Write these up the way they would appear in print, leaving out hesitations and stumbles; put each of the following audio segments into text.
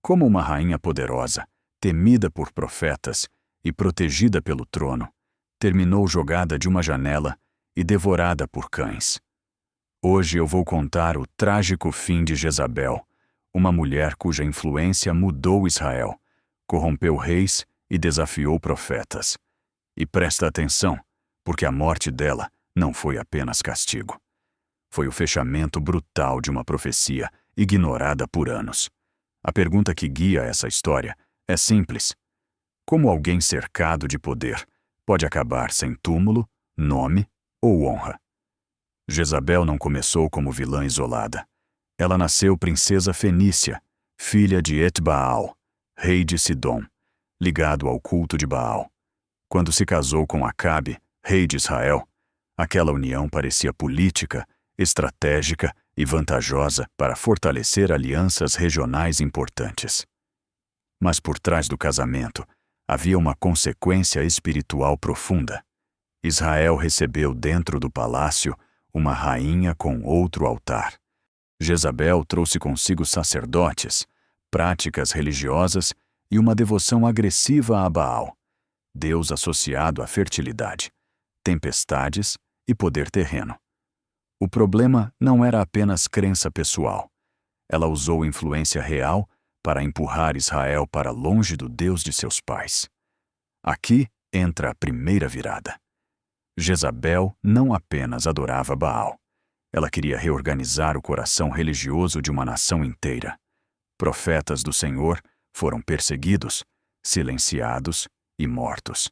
Como uma rainha poderosa, temida por profetas e protegida pelo trono, terminou jogada de uma janela e devorada por cães. Hoje eu vou contar o trágico fim de Jezabel, uma mulher cuja influência mudou Israel, corrompeu reis e desafiou profetas. E presta atenção, porque a morte dela não foi apenas castigo. Foi o fechamento brutal de uma profecia ignorada por anos. A pergunta que guia essa história é simples: como alguém cercado de poder pode acabar sem túmulo, nome ou honra? Jezabel não começou como vilã isolada. Ela nasceu princesa fenícia, filha de Etbaal, rei de Sidom, ligado ao culto de Baal. Quando se casou com Acabe, rei de Israel, aquela união parecia política, estratégica e vantajosa para fortalecer alianças regionais importantes. Mas por trás do casamento havia uma consequência espiritual profunda. Israel recebeu dentro do palácio uma rainha com outro altar. Jezabel trouxe consigo sacerdotes, práticas religiosas e uma devoção agressiva a Baal, Deus associado à fertilidade, tempestades e poder terreno. O problema não era apenas crença pessoal. Ela usou influência real para empurrar Israel para longe do Deus de seus pais. Aqui entra a primeira virada. Jezabel não apenas adorava Baal. Ela queria reorganizar o coração religioso de uma nação inteira. Profetas do Senhor foram perseguidos, silenciados e mortos.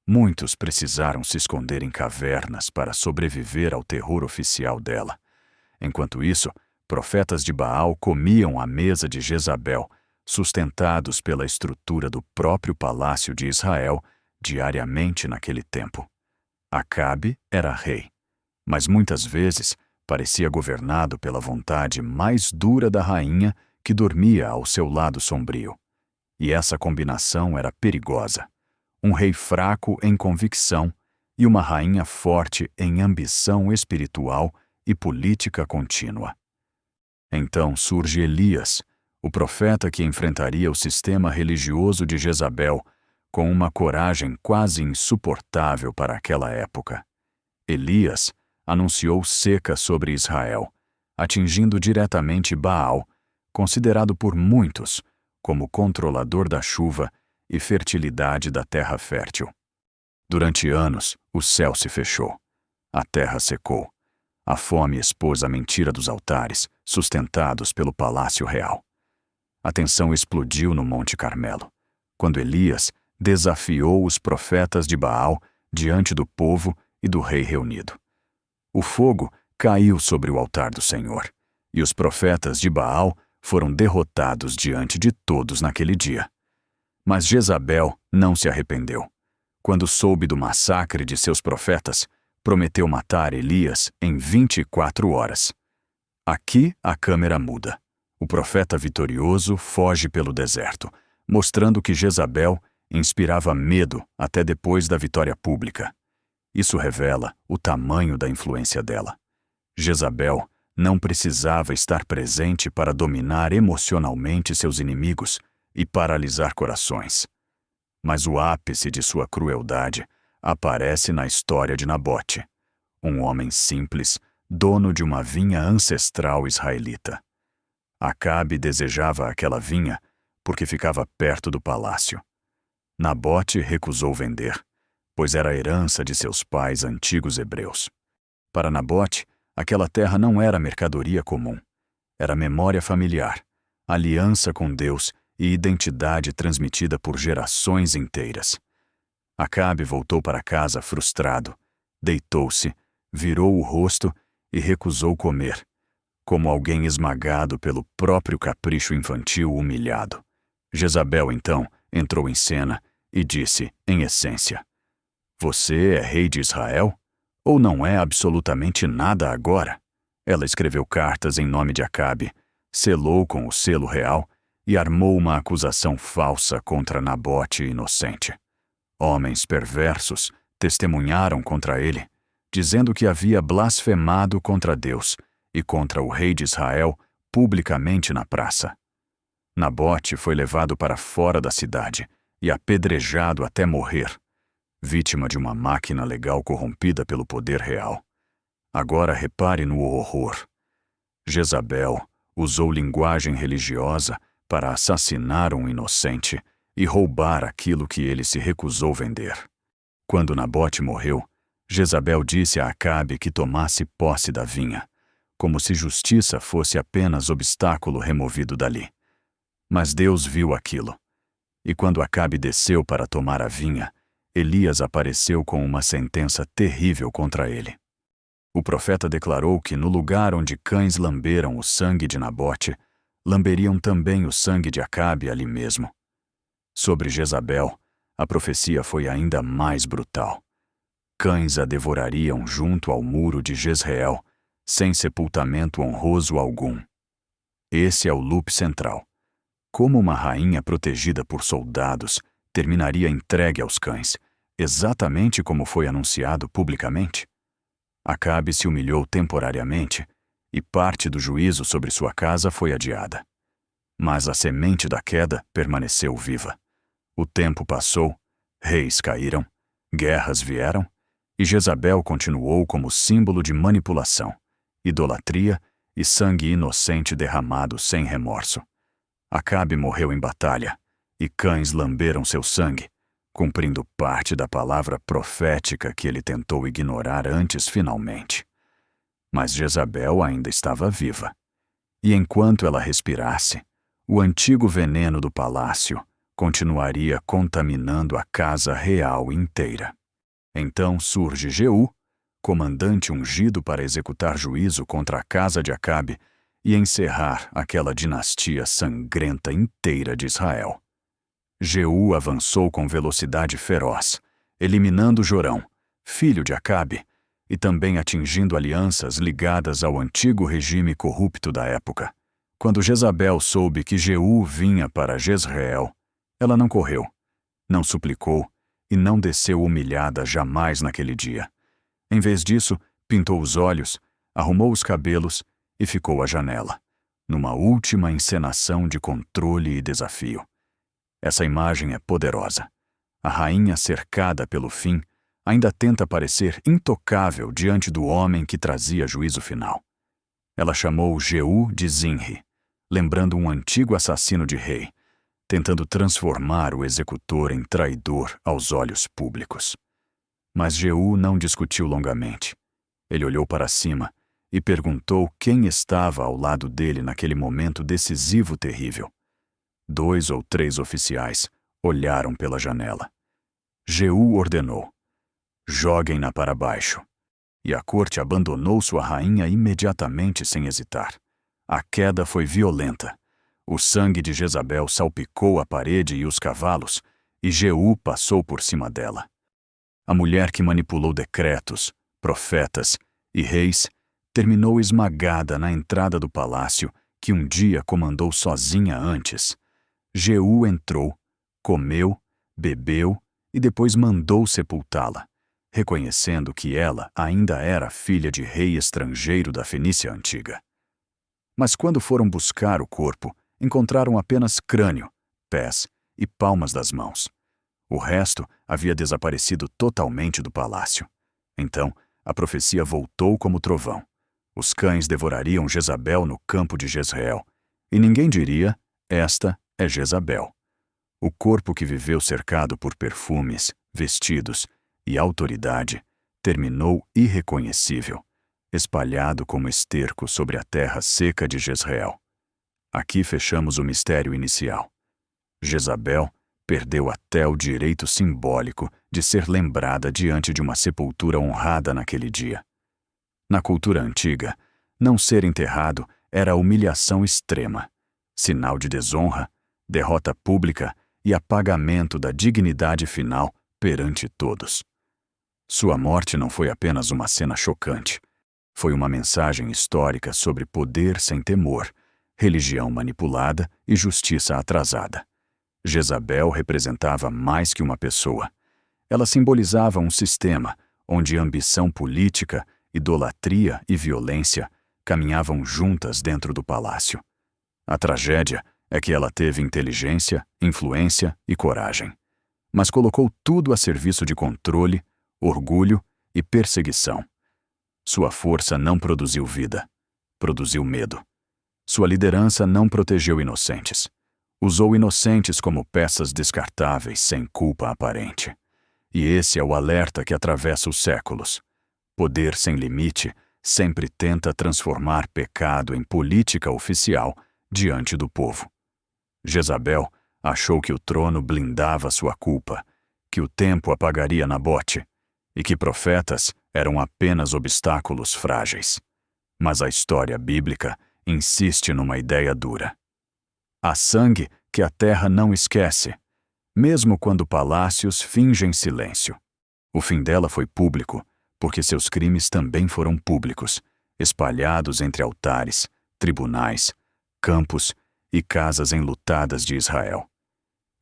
Muitos precisaram se esconder em cavernas para sobreviver ao terror oficial dela. Enquanto isso, profetas de Baal comiam à mesa de Jezabel, sustentados pela estrutura do próprio palácio de Israel, diariamente naquele tempo. Acabe era rei, mas muitas vezes parecia governado pela vontade mais dura da rainha que dormia ao seu lado sombrio. E essa combinação era perigosa. Um rei fraco em convicção e uma rainha forte em ambição espiritual e política contínua. Então surge Elias, o profeta que enfrentaria o sistema religioso de Jezabel com uma coragem quase insuportável para aquela época. Elias anunciou seca sobre Israel, atingindo diretamente Baal, considerado por muitos como controlador da chuva e fertilidade da terra fértil. Durante anos, o céu se fechou. A terra secou. A fome expôs a mentira dos altares, sustentados pelo palácio real. A tensão explodiu no Monte Carmelo, quando Elias desafiou os profetas de Baal diante do povo e do rei reunido. O fogo caiu sobre o altar do Senhor, e os profetas de Baal foram derrotados diante de todos naquele dia. Mas Jezabel não se arrependeu. Quando soube do massacre de seus profetas, prometeu matar Elias em 24 horas. Aqui a câmera muda. O profeta vitorioso foge pelo deserto, mostrando que Jezabel inspirava medo até depois da vitória pública. Isso revela o tamanho da influência dela. Jezabel não precisava estar presente para dominar emocionalmente seus inimigos e paralisar corações. Mas o ápice de sua crueldade aparece na história de Nabote, um homem simples, dono de uma vinha ancestral israelita. Acabe desejava aquela vinha porque ficava perto do palácio. Nabote recusou vender, pois era a herança de seus pais antigos hebreus. Para Nabote, aquela terra não era mercadoria comum. Era memória familiar, aliança com Deus e identidade transmitida por gerações inteiras. Acabe voltou para casa frustrado, deitou-se, virou o rosto e recusou comer, como alguém esmagado pelo próprio capricho infantil humilhado. Jezabel, então, entrou em cena e disse, em essência: "Você é rei de Israel? Ou não é absolutamente nada agora?" Ela escreveu cartas em nome de Acabe, selou com o selo real e armou uma acusação falsa contra Nabote inocente. Homens perversos testemunharam contra ele, dizendo que havia blasfemado contra Deus e contra o rei de Israel publicamente na praça. Nabote foi levado para fora da cidade e apedrejado até morrer, vítima de uma máquina legal corrompida pelo poder real. Agora repare no horror. Jezabel usou linguagem religiosa para assassinar um inocente e roubar aquilo que ele se recusou vender. Quando Nabote morreu, Jezabel disse a Acabe que tomasse posse da vinha, como se justiça fosse apenas obstáculo removido dali. Mas Deus viu aquilo. E quando Acabe desceu para tomar a vinha, Elias apareceu com uma sentença terrível contra ele. O profeta declarou que no lugar onde cães lamberam o sangue de Nabote, lamberiam também o sangue de Acabe ali mesmo. Sobre Jezabel, a profecia foi ainda mais brutal. Cães a devorariam junto ao muro de Jezreel, sem sepultamento honroso algum. Esse é o loop central. Como uma rainha protegida por soldados terminaria entregue aos cães, exatamente como foi anunciado publicamente? Acabe se humilhou temporariamente, e parte do juízo sobre sua casa foi adiada. Mas a semente da queda permaneceu viva. O tempo passou, reis caíram, guerras vieram, e Jezabel continuou como símbolo de manipulação, idolatria e sangue inocente derramado sem remorso. Acabe morreu em batalha, e cães lamberam seu sangue, cumprindo parte da palavra profética que ele tentou ignorar antes finalmente. Mas Jezabel ainda estava viva, e enquanto ela respirasse, o antigo veneno do palácio continuaria contaminando a casa real inteira. Então surge Jeú, comandante ungido para executar juízo contra a casa de Acabe e encerrar aquela dinastia sangrenta inteira de Israel. Jeú avançou com velocidade feroz, eliminando Jorão, filho de Acabe, e também atingindo alianças ligadas ao antigo regime corrupto da época. Quando Jezabel soube que Jeú vinha para Jezreel, ela não correu, não suplicou e não desceu humilhada jamais naquele dia. Em vez disso, pintou os olhos, arrumou os cabelos e ficou à janela, numa última encenação de controle e desafio. Essa imagem é poderosa. A rainha cercada pelo fim ainda tenta parecer intocável diante do homem que trazia juízo final. Ela chamou Jeú de Zinri, lembrando um antigo assassino de rei, tentando transformar o executor em traidor aos olhos públicos. Mas Jeú não discutiu longamente. Ele olhou para cima e perguntou quem estava ao lado dele naquele momento decisivo terrível. 2 ou 3 oficiais olharam pela janela. Jeú ordenou: joguem-na para baixo. E a corte abandonou sua rainha imediatamente sem hesitar. A queda foi violenta. O sangue de Jezabel salpicou a parede e os cavalos, e Jeú passou por cima dela. A mulher que manipulou decretos, profetas e reis terminou esmagada na entrada do palácio que um dia comandou sozinha antes. Jeú entrou, comeu, bebeu e depois mandou sepultá-la, reconhecendo que ela ainda era filha de rei estrangeiro da Fenícia antiga. Mas quando foram buscar o corpo, encontraram apenas crânio, pés e palmas das mãos. O resto havia desaparecido totalmente do palácio. Então, a profecia voltou como trovão. Os cães devorariam Jezabel no campo de Jezreel, e ninguém diria: esta é Jezabel. O corpo que viveu cercado por perfumes, vestidos e autoridade terminou irreconhecível, espalhado como esterco sobre a terra seca de Jezreel. Aqui fechamos o mistério inicial. Jezabel perdeu até o direito simbólico de ser lembrada diante de uma sepultura honrada naquele dia. Na cultura antiga, não ser enterrado era humilhação extrema, sinal de desonra, derrota pública e apagamento da dignidade final perante todos. Sua morte não foi apenas uma cena chocante. Foi uma mensagem histórica sobre poder sem temor, religião manipulada e justiça atrasada. Jezabel representava mais que uma pessoa. Ela simbolizava um sistema onde ambição política, idolatria e violência caminhavam juntas dentro do palácio. A tragédia é que ela teve inteligência, influência e coragem, mas colocou tudo a serviço de controle, orgulho e perseguição. Sua força não produziu vida, produziu medo. Sua liderança não protegeu inocentes. Usou inocentes como peças descartáveis sem culpa aparente. E esse é o alerta que atravessa os séculos. Poder sem limite sempre tenta transformar pecado em política oficial diante do povo. Jezabel achou que o trono blindava sua culpa, que o tempo apagaria Nabote e que profetas eram apenas obstáculos frágeis. Mas a história bíblica insiste numa ideia dura. Há sangue que a terra não esquece, mesmo quando palácios fingem silêncio. O fim dela foi público, porque seus crimes também foram públicos, espalhados entre altares, tribunais, campos e casas enlutadas de Israel.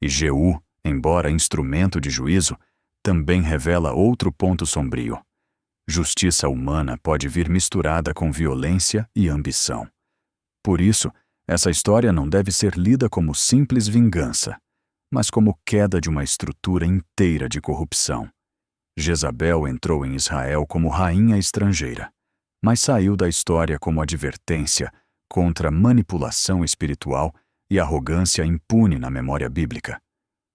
E Jeú, embora instrumento de juízo, também revela outro ponto sombrio. Justiça humana pode vir misturada com violência e ambição. Por isso, essa história não deve ser lida como simples vingança, mas como queda de uma estrutura inteira de corrupção. Jezabel entrou em Israel como rainha estrangeira, mas saiu da história como advertência contra manipulação espiritual e arrogância impune na memória bíblica.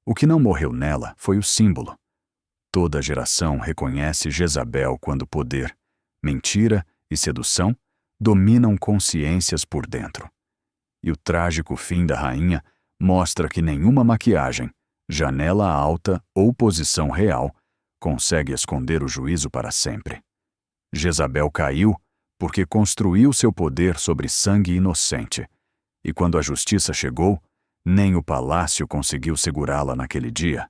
O que não morreu nela foi o símbolo. Toda geração reconhece Jezabel quando poder, mentira e sedução dominam consciências por dentro. E o trágico fim da rainha mostra que nenhuma maquiagem, janela alta ou posição real consegue esconder o juízo para sempre. Jezabel caiu porque construiu seu poder sobre sangue inocente, e quando a justiça chegou, nem o palácio conseguiu segurá-la naquele dia.